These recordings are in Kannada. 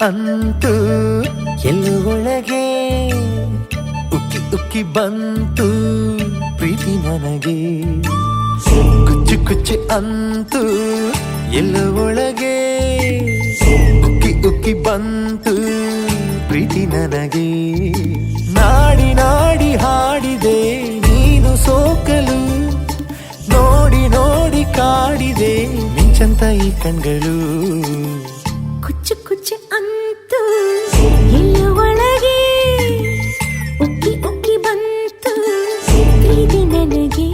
ಅಂತು ಎಲ್ಲೋ ಒಳಗೆ ಉಕ್ಕಿ ಉಕ್ಕಿ ಬಂತು ಪ್ರೀತಿ ನನಗೆ. ಕುಚ್ಚು ಕುಚ್ಚು ಅಂತು ಎಲ್ಲೋ ಒಳಗೆ ಉಕ್ಕಿ ಉಕ್ಕಿ ಬಂತು ಪ್ರೀತಿ ನನಗೆ. ನಾಡಿ ನಾಡಿ ಹಾಡಿದೆ ನೀನು ಸೋಕಲು, ನೋಡಿ ನೋಡಿ ಕಾಡಿದೆ ಮಿಂಚಂತ ಈ ಕಣ್ಗಳು. ಕುಚ್ಚು ಕುಚ್ಚು ಅಂತು ಎಲ್ಲ ಒಳಗೆ ಉಕ್ಕಿ ಉಕ್ಕಿ ಬಂತು ಪ್ರೀತಿ ನನಗೆ.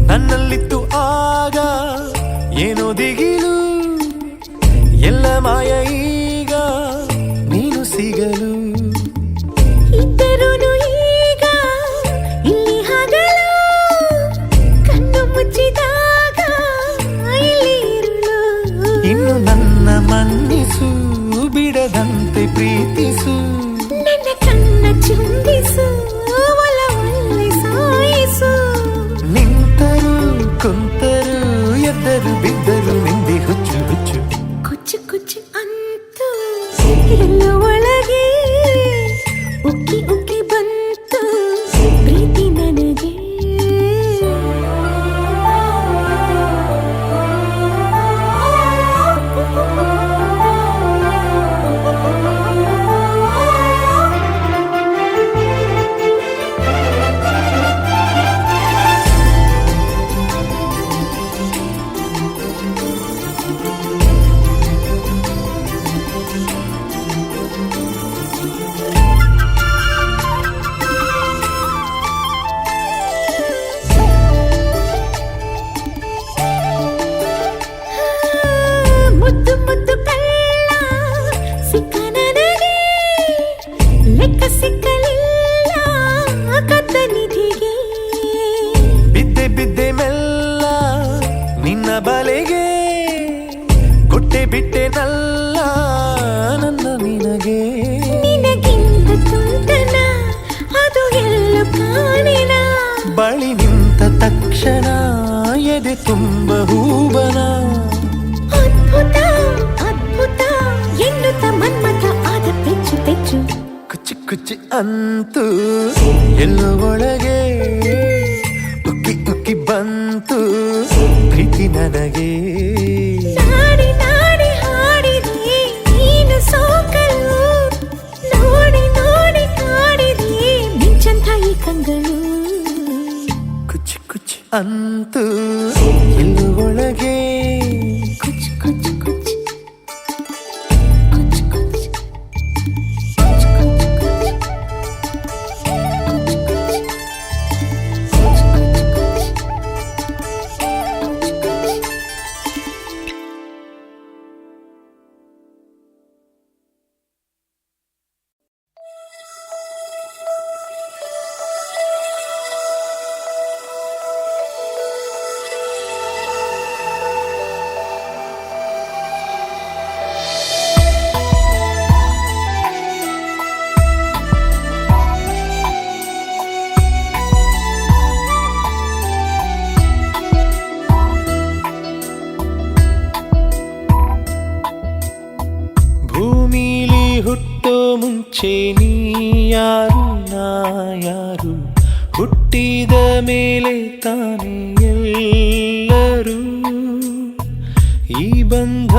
ನನ್ನಲ್ಲಿತ್ತು ಆಗ ಏನೋ ದಿಗಿಲು, ಎಲ್ಲ ಮಾಯ ಈಗ ನೀನು ಸಿಗಲು. ಇದ್ದರೂನು ಈಗ ಇಲ್ಲಿ ಹಗಲು, ಕಣ್ಣು ಮುಚ್ಚಿದಾಗ ಇಲ್ಲಿ ಇರುಳು. ಇನ್ನು ನನ್ನ ಮನ್ನಿಸು, ಬಿಡದಂತೆ ಪ್ರೀತಿಸು, ನನ್ನ ಕಣ್ಣ ಚುಂಬಿಸು, ಒಲವಲ್ಲಿ ಸಾಯಿಸು. ನಿಂತರು ಕುಂತರು ಎದ್ದರು ಬಿದ್ದರು ನಿಂದೆ ಹುಚ್ಚು ಹುಚ್ಚು. ಕುಚ್ಚು ಕುಚ್ಚು ಅಂತು ಎಲ್ಲ ಒಳಗೆ ಉಕ್ಕಿ ಉಕ್ಕಿ ಬಂತು ಪ್ರೀತಿ ನನಗೆ. ಮುದ್ದು ಮುದ್ದು ಕಳ್ಳ ಸಿಕ್ಕ ನನಗೆ, ಲೆಕ್ಕ ಸಿಕ್ಕಲಿಲ್ಲ ಕದ್ದ ನಿಧಿಗೆ. ಬಿದ್ದೆ ಬಿದ್ದೆ ಮೆಲ್ಲ ನಿನ್ನ ಬಲೆಗೆ, ಕೊಟ್ಟೆ ಬಿಟ್ಟೆ ನಲ್ಲ ನನ್ನ ನಿನಗೆ. ನಿನಗಿಂತ ತುಂಟನ ಅದು ಎಲ್ಲೂ ಕಾಣಿನ, ಬಳಿ ನಿಂತ ತಕ್ಷಣ ಎದೆ ತುಂಬ ಹೂಬನ. ಅದ್ಭುತ ಅದ್ಭುತ ಎನ್ನುತ್ತ ಮನ್ಮಥ ಆದ ಪೆಚ್ಚು ಪೆಚ್ಚು. ಕುಚ್ಚು ಕುಚ್ಚು ಅಂತು ಎಲ್ಲೋ ಒಳಗೆ ಉಕ್ಕಿ ಉಕ್ಕಿ ಬಂತು ಪ್ರೀತಿ ನನಗೆ. ನಾಡಿ ನಾಡಿ ಹಾಡಿದೆ ನೀನು ಸೋಕಲು, ನೋಡಿ ನೋಡಿ ಕಾಡಿದೆ ಮಿಂಚಂತ ಈ ಕಂಗಳು. ಕುಚ್ಚು ಕುಚ್ಚು ಅಂತು ಎಲ್ಲೋ ಒಳಗೆ ಕುಚ್ಚು ಕುಚ್ಚು ಕುಚ್ಚು ಕುಚ್ಚು ಕುಚ್ಚು ಕುಚ್ಚು ಕುಚ್ಚು ಕುಚ್ಚು. ಭೂಮಿಲಿ ಹುಟ್ಟೋ ಮುಂಚೆ ನೀ ಯಾರು ನಾ ಯಾರು, ಹುಟ್ಟಿದ ಮೇಲೆ ತಾನೇ ಎಲ್ಲರೂ. ಈ ಬಂಧ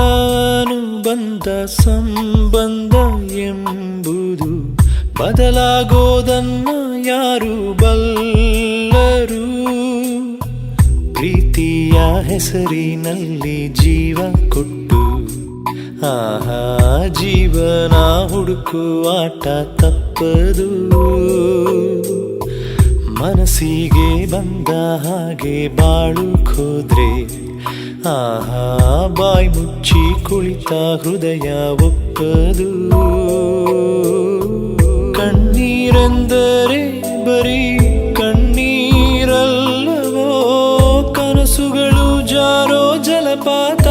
ಅನುಬಂಧ ಸಂಬಂಧ ಎಂಬುದು ಬದಲಾಗೋದನ್ನ ಯಾರು ಬಲ್ಲರು. ಪ್ರೀತಿಯ ಹೆಸರಿನಲ್ಲಿ ಜೀವ ಕೊಟ್ಟು ಆಹಾ ಜೀವನ ಹುಡುಕುವಾಟ ತಪ್ಪದು. ಮನಸ್ಸಿಗೆ ಬಂದ ಹಾಗೆ ಬಾಳು ಹೋದ್ರೆ ಆಹಾ ಬಾಯಿ ಮುಚ್ಚಿ ಕುಳಿತ ಹೃದಯ ಒಪ್ಪದು. ಕಣ್ಣೀರೆಂದರೆ ಬರೀ ಕಣ್ಣೀರಲ್ಲವೋ, ಕನಸುಗಳು ಜಾರೋ ಜಲಪಾತ.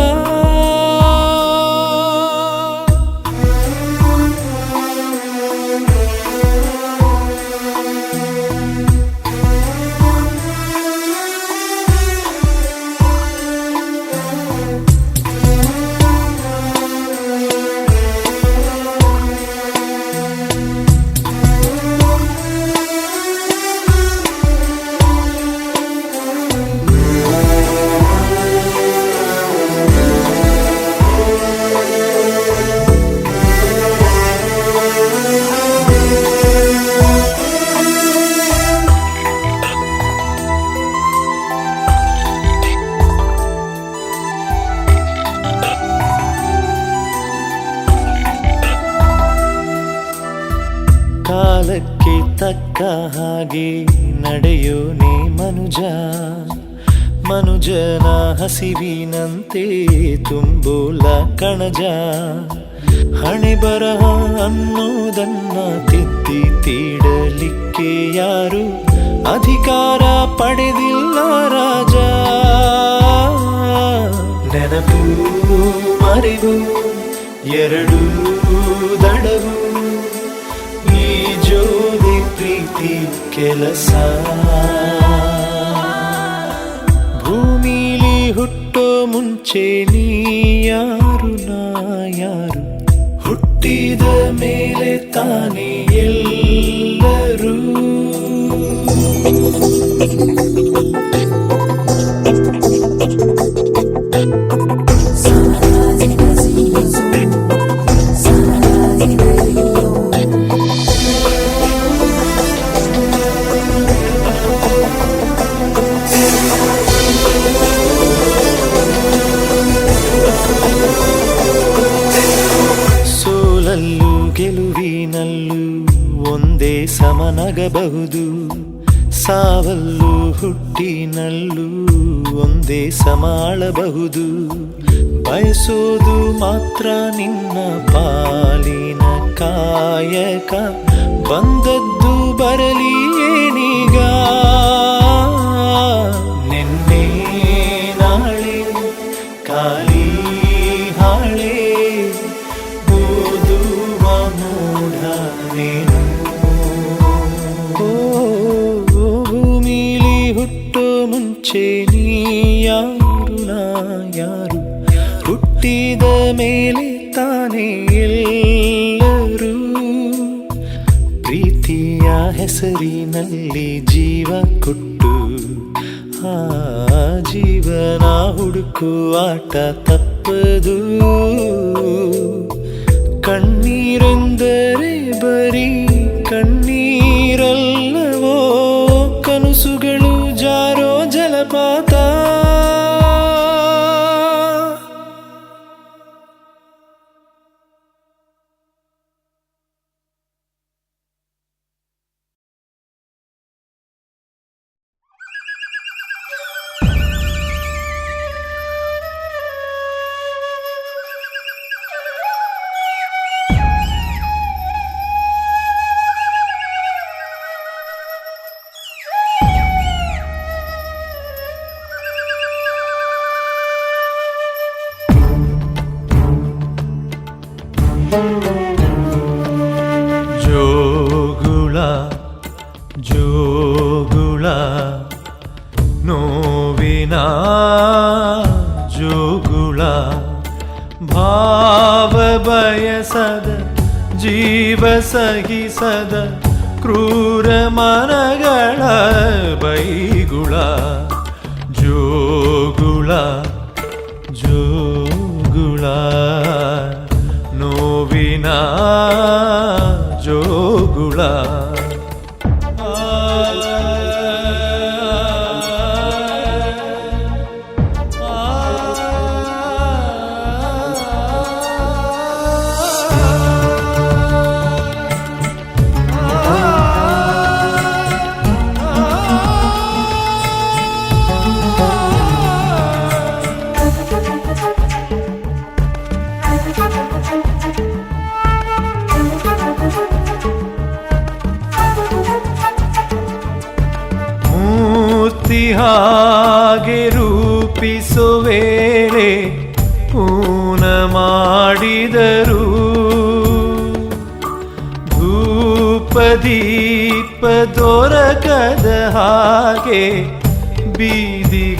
ಕಾಲಕ್ಕೆ ತಕ್ಕ ಹಾಗೆ ನಡೆಯೋನೆ ಮನುಜ, ಮನುಜನ ಹಸಿವಿನಂತೆ ತುಂಬೋಲ ಕಣಜ. ಹಣೆ ಬರಹ ಅನ್ನೋದನ್ನ ತಿದ್ದಿ ತೀಡಲಿಕ್ಕೆ ಯಾರು ಅಧಿಕಾರ ಪಡೆದಿಲ್ಲ ರಾಜ. ನೆನಪು ಮರೆವು ಎರಡೂ ದಡವು, ಈ ಜೋಡಿ ಪ್ರೀತಿ ಕೆಲಸ. ಭೂಮಿಲಿ ಹುಟ್ಟೋ ಮುಂಚೆ ನೀ ಯಾರು ನಾ ಯಾರು, ಹುಟ್ಟಿದ ಮೇಲೆ ತಾನೇ ಎಲ್ಲರೂ. ಸೋಲಲ್ಲೂ ಗೆಲುವಿನಲ್ಲೂ ಒಂದೇ ಸಮನಗಬಹುದು, ಸಾವಲ್ಲೂ ಹುಟ್ಟಿನಲ್ಲೂ ಒಂದೇ ಸಮಾಳಬಹುದು. ಬಯಸೋದು ಮಾತ್ರ ನಿನ್ನ ಪಾಲಿನ ಕಾಯಕ, ಬಂದದ್ದು ಬರಲಿ ಏನೀಗ. ನಿನ್ನೆ ನಾಳೆ ಕಾಲಿ ಹಾಳೆ, ಓದುವ ಮೂಢ ನೀನು. ಭೂಮಿಲಿ ಹುಟ್ಟೋ ಮುಂಚೆ ನೀ ಯಾರು ನಾ ಯಾರು, ಹುಟ್ಟಿದ ಮೇಲೆ ತಾನೇ ಎಲ್ಲರೂ. ಪ್ರೀತಿಯ ಹೆಸರಿನಲ್ಲಿ ಜೀವ ಕೊಟ್ಟು ಆ ಜೀವನ ಹುಡುಕುವಾಟ ತಪ್ಪದು. ಕಣ್ಣೀರೆಂದರೆ ಬರೀ ಕಣ್ಣೀರಲ್ಲವೋ, ಕನಸುಗಳು ಜಾರೋ ಜಲಪಾತ. ಜೋಗುಳ ಜೋಗುಳ ನೋವಿನ ಜೋಗುಳ, ಭಾವ ಬಯಸದ ಜೀವ ಸಹಿಸದ ಕ್ರೂರ ಮನಗಳ ಬೈಗುಳ. ಜೋಗುಳ ಜೋಗುಳ ನೋವಿನ ಜೋಗುಳ. ಮೂರ್ತಿ ಹಾಗೆ ರೂಪಿಸೋ ವೇಳೆ ಪೂನ ಮಾಡಿದರು ಧೂಪ ದೀಪ ದೊರಕದ ಹಾಗೆ ಬೀದಿಗಾಕಿದರು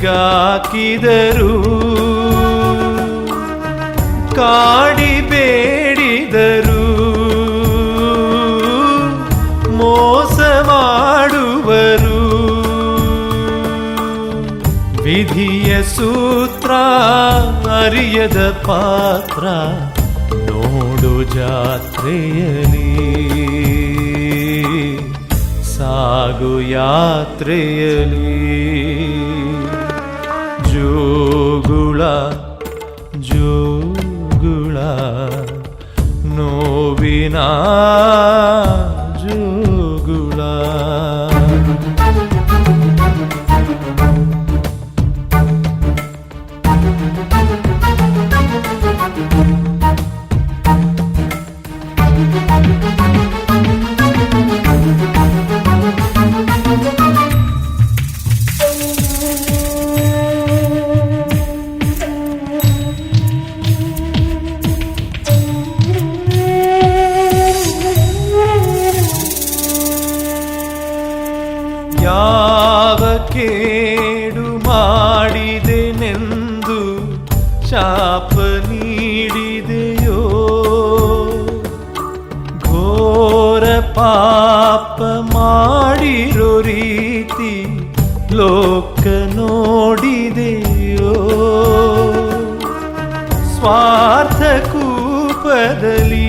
ಕಾಡಿ ಬೇಡಿದರು ಮೋಸ ಮಾಡುವರು ವಿಧಿಯ ಸೂತ್ರ ಅರಿಯದ ಪಾತ್ರ ನೋಡು ಜಾತ್ರೆಯಲಿ ಸಾಗು ಯಾತ್ರೆಯಲಿ ಜೋಗುಳ ಜೋಗುಳ ನೋವಿನ ಜೋಗುಳ ಯಾವ ಕೇಡು ಮಾಡಿದೆನೆಂದು ಶಾಪ ನೀಡಿದೆಯೋ ಘೋರ ಪಾಪ ಮಾಡಿರೋ ರೀತಿ ಲೋಕ ನೋಡಿದೆಯೋ ಸ್ವಾರ್ಥ ಕೂಪದಲ್ಲಿ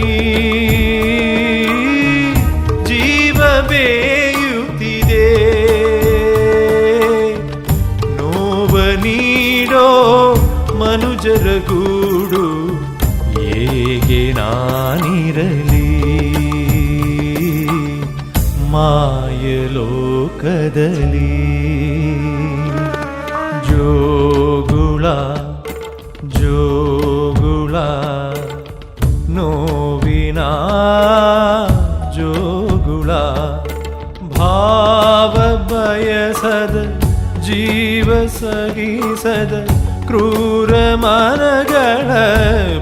ಜೀವ ಬೇಯುತ್ತಿದೆ ನೋವ ನೀಡೋ ಮನುಜರ ಗೂಡು ಹೇಗೆ ನಾನಿರಲಿ ಮಾಯಲೋಕದಲ್ಲಿ ಜೋಗುಳ ಜೋಗುಳ ನೋವಿನ ಜೋಗುಳ ಭಾವ ಬಯಸದ ಜೀವ ಸಗಿಸದ ಕ್ರೂರ ಮನಗಳ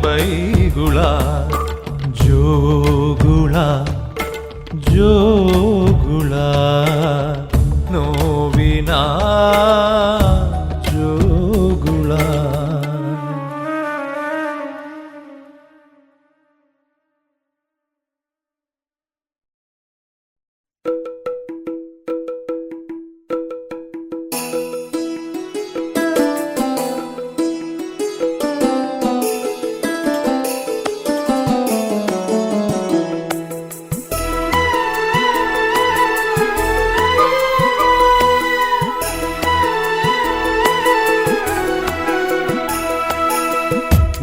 ಬೈಗುಳ ಜೋಗುಳ ಜೋಗುಳ ನೋವಿನ ಜೋಗುಳ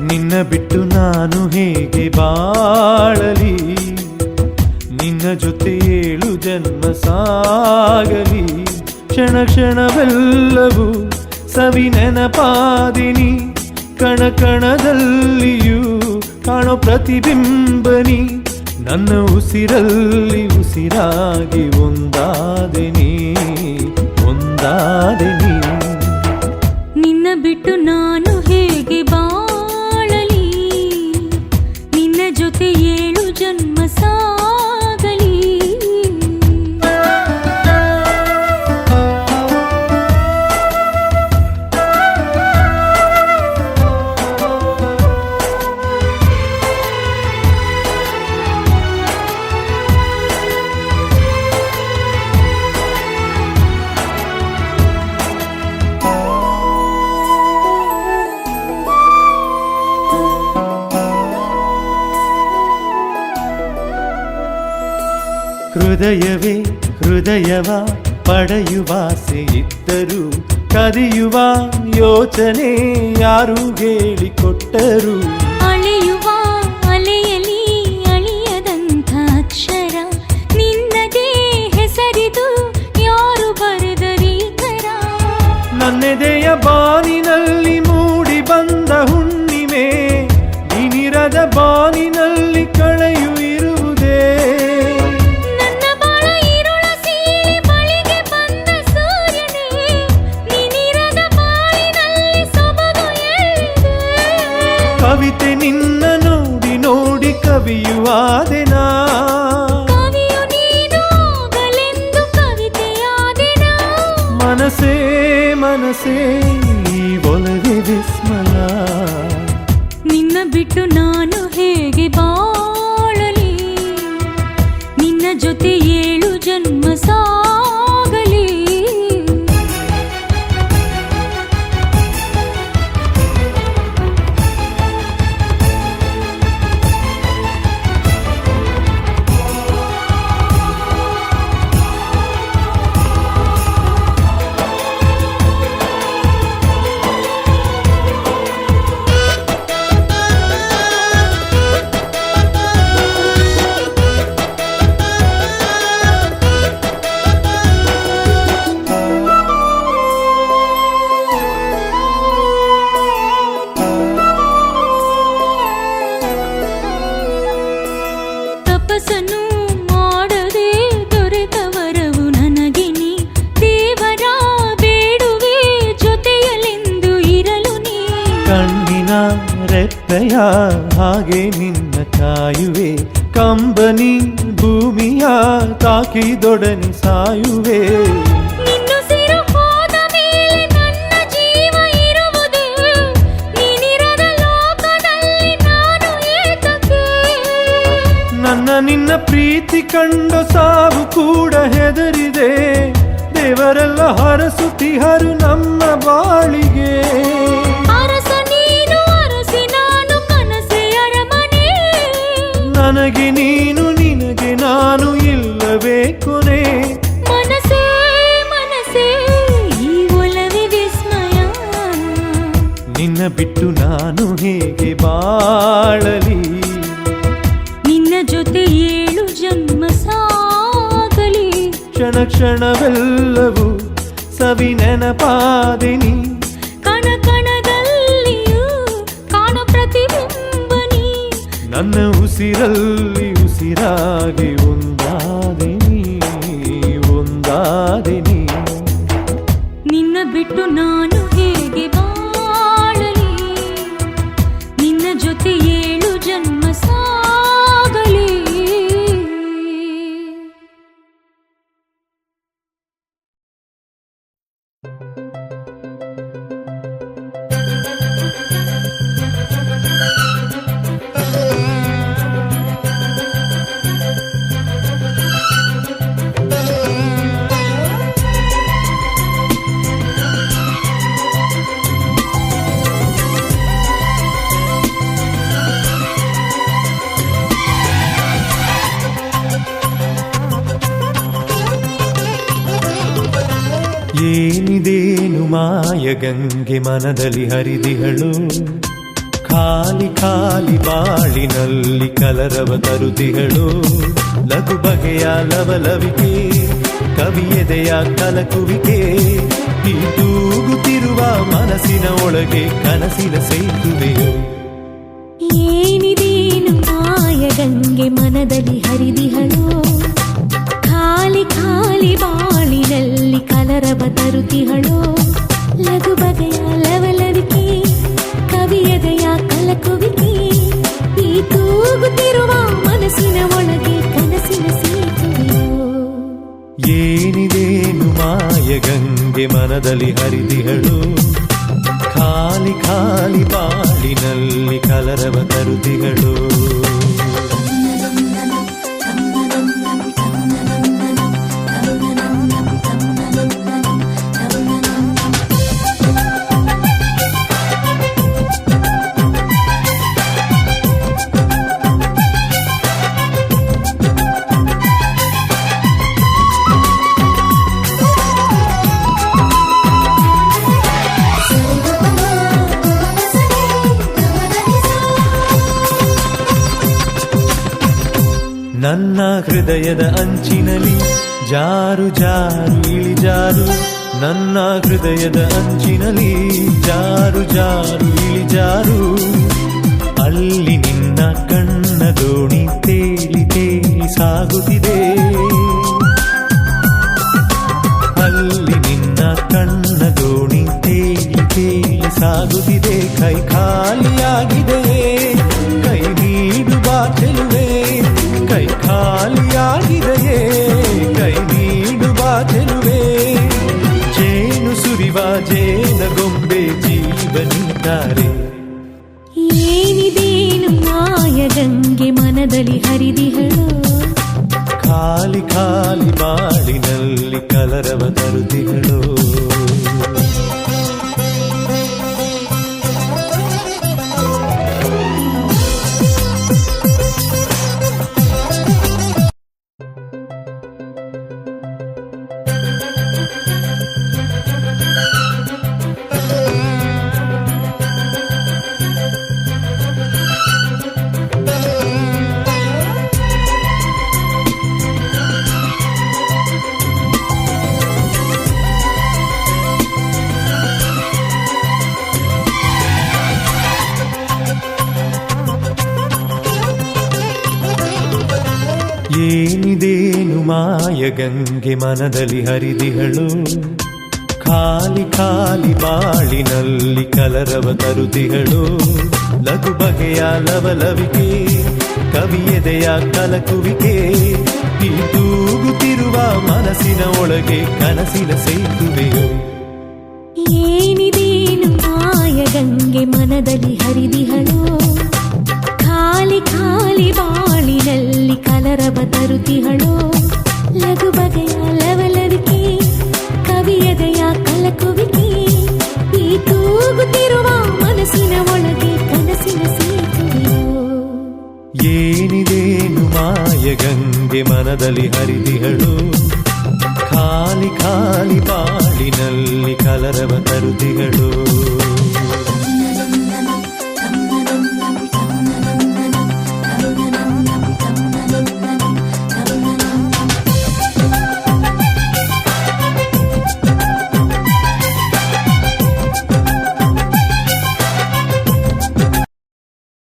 ನಿನ್ನ ಬಿಟ್ಟು ನಾನು ಹೇಗೆ ಬಾಳಲಿ ನಿನ್ನ ಜೊತೆ 7 ಜನ್ಮ ಸಾಗಲಿ ಕ್ಷಣ ಕ್ಷಣವೆಲ್ಲವೂ ಸವಿ ನೆನಪಾದಿನಿ ಕಣ ಕಣದಲ್ಲಿಯೂ ಕಾಣೋ ಪ್ರತಿಬಿಂಬನಿ ನನ್ನ ಉಸಿರಲ್ಲಿ ಉಸಿರಾಗಿ ಒಂದಾದೆನಿ ಒಂದಾದೆನಿ ನಿನ್ನ ಬಿಟ್ಟು ನಾನು ಹೇಗೆ ಬಾಳಲಿ ನಿನ್ನ ಜೊತೆ 7 ಜನ್ಮ ಸಾಗಲಿ ಹೃದಯವೇ ಹೃದಯವ ಪಡೆಯುವಾಸೆ ಇದ್ದರು ಕದಿಯುವ ಯೋಚನೆ ಯಾರು ಹೇಳಿಕೊಟ್ಟರು ಅಳೆಯುವ ಅಲೆಯಲಿ ಅಳಿಯದಂಥ ಅಕ್ಷರ ನಿನ್ನದೇ ಹೆಸರಿದು ಯಾರು ಬರೆದರೀಕರ ನನ್ನೆದೆಯ ಬಾನಿನಲ್ಲಿ ಮೂಡಿ ಬಂದ ಹುಣ್ಣಿಮೆ ನೀನಿರದ ಬಾನಿನಲ್ಲಿ ಕಳೆಯು ಇರುವುದೇ ನನ್ನ ಬಾಳ ಇರುಳ ಸೀಳಿ ಬಳಿಗೆ ಬಂದ ಸೂರ್ಯನೇ ಮನಸ್ಸೇ ಈ ಒಲವೇ ವಿಸ್ಮಯ. ನಿನ್ನ ಬಿಟ್ಟು ನಾನು ಹೇಗೆ ಬಾಳಲಿ, ನಿನ್ನ ಜೊತೆ 7 ಜನ್ಮ ಸಾಗಲಿ. ತಪಸ್ಸನ್ನು ಮಾಡದೆ ದೊರೆತ ವರವು ನನಗೆ ನೀ, ದೇವರ ಬೇಡುವೆ ಜೊತೆಯಲೆಂದು ಇರಲು ನೀ. ಕಣ್ಣಿನ ರೆಪ್ಪೆಯ ಹಾಗೆ ನಿನ್ನ ಕಾಯುವೆ, ಕಂಬನಿ ಭೂಮಿಯ ತಾಕಿದೊಡನೆ ಸಾಯುವೆ. ನಿನ್ನುಸಿರು ಹೋದ ಮೇಲೆ ನನ್ನ ಜೀವ ಇರುವುದೇ, ನೀನಿರದ ಲೋಕದಲ್ಲಿ ನಾನು ಏತಕ್ಕೆ. ನನ್ನ ನಿನ್ನ ಪ್ರೀತಿ ಕಂಡು ಸಾವು ಕೂಡ ಹೆದರಿದೆ, ದೇವರೆಲ್ಲ ಹರಸುತ್ತಿಹರು ನಮ್ಮ ಬಾಳಿಗೆ. ಅರಸ ನೀನು ಅರಸಿ ನಾನು ಕನಸೆ ಅರಮನೆ, ನನಗೆ ನೀನು ನಿನಗೆ ನಾನು ಇಲ್ಲವೇ ಕೊನೆ. ಮನಸೇ ಮನಸೇ ಈ ಒಲವೇ ವಿಸ್ಮಯ. ನಿನ್ನ ಬಿಟ್ಟು ನಾನು ಹೇಗೆ ಬಾಳಲಿ, ನಿನ್ನ ಜೊತೆ 7 ಜನ್ಮ ಸಾಗಲಿ. ಕ್ಷಣ ಕ್ಷಣವೆಲ್ಲವೂ ಸವಿ ನೆನಪಾದಿನಿ, ಕಣ ಕಣದಲ್ಲಿಯೂ ಕಾಣೋ ಪ್ರತಿಬಿಂಬ ನೀ. ನನ್ನ ಉಸಿರಲ್ಲಿ ಉಸಿರಾಗಿ ಒಂದಾದಿನಿ ಒಂದಾದಿನಿ. ನಿನ್ನ ಬಿಟ್ಟು ನಾನು ಹೇಗೆ ಬಾಳಲಿ, ನಿನ್ನ ಜೊತೆ 7 ಜನ್ಮ ಸಾಗಲಿ. ಏನಿದೇನು ಮಾಯ ಗಂಗೆ ಮನದಲ್ಲಿ ಹರಿದಿಹಳು, ಖಾಲಿ ಖಾಲಿ ಬಾಳಿನಲ್ಲಿ ಕಲರವ ತರುತಿಹಳು. ಲಘು ಬಗೆಯ ಲವಲವಿಕೆ ಕವಿಯದೆಯ ಕಲಕುವಿಕೆ, ಈ ತೂಗುತ್ತಿರುವ ಮನಸ್ಸಿನ ಒಳಗೆ ಕನಸಿನ ಸೇತುವೆಯೋ. ಏನಿದೇನು ಮಾಯ ಗಂಗೆ ಮನದಲ್ಲಿ ಹರಿದಿಹಳು, ಖಾಲಿ ಖಾಲಿ ಬಾಳಿನಲ್ಲಿ ಕಲರವ ತರುತಿಹಳು. ಲಘು ಬಗೆಯ ಲವಲವಿಕೆ ಕವಿಯದೆಯ ಕಲಕುವಿಕೆ, ಈ ತೂಗುತ್ತಿರುವ ಮನಸ್ಸಿನ ಒಳಗೆ ಕನಸಿನ ಸೇತುವೆಯೋ. ಏನಿದೇನು ಮಾಯ ಗಂಗೆ ಮನದಲ್ಲಿ ಹರಿದಿಹಳು, ಖಾಲಿ ಖಾಲಿ ಬಾಳಿನಲ್ಲಿ ಕಲರವ ತರುತಿಹಳು. ನನ್ನ ಹೃದಯದ ಅಂಚಿನಲ್ಲಿ ಜಾರು ಜಾರು ಇಳಿಜಾರು, ನನ್ನ ಹೃದಯದ ಅಂಚಿನಲ್ಲಿ ಜಾರು ಜಾರು ಇಳಿಜಾರು. ಅಲ್ಲಿ ನಿನ್ನ ಕಣ್ಣ ದೋಣಿ ತೇಲಿ ತೇಲಿ ಸಾಗುತ್ತಿದೆ, ಅಲ್ಲಿ ನಿನ್ನ ಕಣ್ಣ ದೋಣಿ ತೇಲಿ ತೇಲಿ ಸಾಗುತ್ತಿದೆ. ಕೈ ಖಾಲಿಯಾಗಿದೆ, ಕೈ ನೀಡು ಬಾ ಚೆಲುವೆ. ಕೈ ಖಾಲಿಯಾಗಿದೆಯೇ, ಕೈ ನೀಡು ಬಾ ಚೆಲುವೆ. ಜೇನು ಸುರಿವ ಜೇನ ಖಾಲಿ ಬಾಳಿನಲ್ಲಿ ಕಲರವ ತರುತ್ತಿಗಳು. ಏನಿದೇನು ಮಾಯಗಂಗೆ ಮನದಲ್ಲಿ ಹರಿದಿಹಳು, ಖಾಲಿ ಖಾಲಿ ಬಾಳಿನಲ್ಲಿ ಕಲರವ ತರುತಿಹಳು. ಲಘು ಬಗೆಯ ಲವಲವಿಕೆ ಕವಿಯದೆಯ ಕಲಕುವಿಕೆ, ಈ ತೂಗುತ್ತಿರುವ ಮನಸ್ಸಿನ ಒಳಗೆ ಕನಸಿನ ಸೇತುವೆಯೋ. ಏನಿದೇನು ಮಾಯಗಂಗೆ ಮನದಲ್ಲಿ ಹರಿದಿಹಳು, ಖಾಲಿ ಖಾಲಿ ಬಾಳಿನಲ್ಲಿ ಕಲರವ ತರುತಿಹಳು. ಲಘು ಬಗೆಯ ಲವಲವಿಕೆ ಕವಿಯದೆಯ ಕಲಕುವಿಕೆ, ಈ ತೂಗುತ್ತಿರುವ ಮನಸ್ಸಿನ ಒಳಗೆ ಕನಸಿನ ಸೇತುವೆಯೋ. ಏನಿದೇನು ಮಾಯಗಂಗೆ ಮನದಲ್ಲಿ ಹರಿದಿಹಳು, ಖಾಲಿ ಖಾಲಿ ಬಾಳಿನಲ್ಲಿ ಕಲರವ ತರುತಿಹಳು.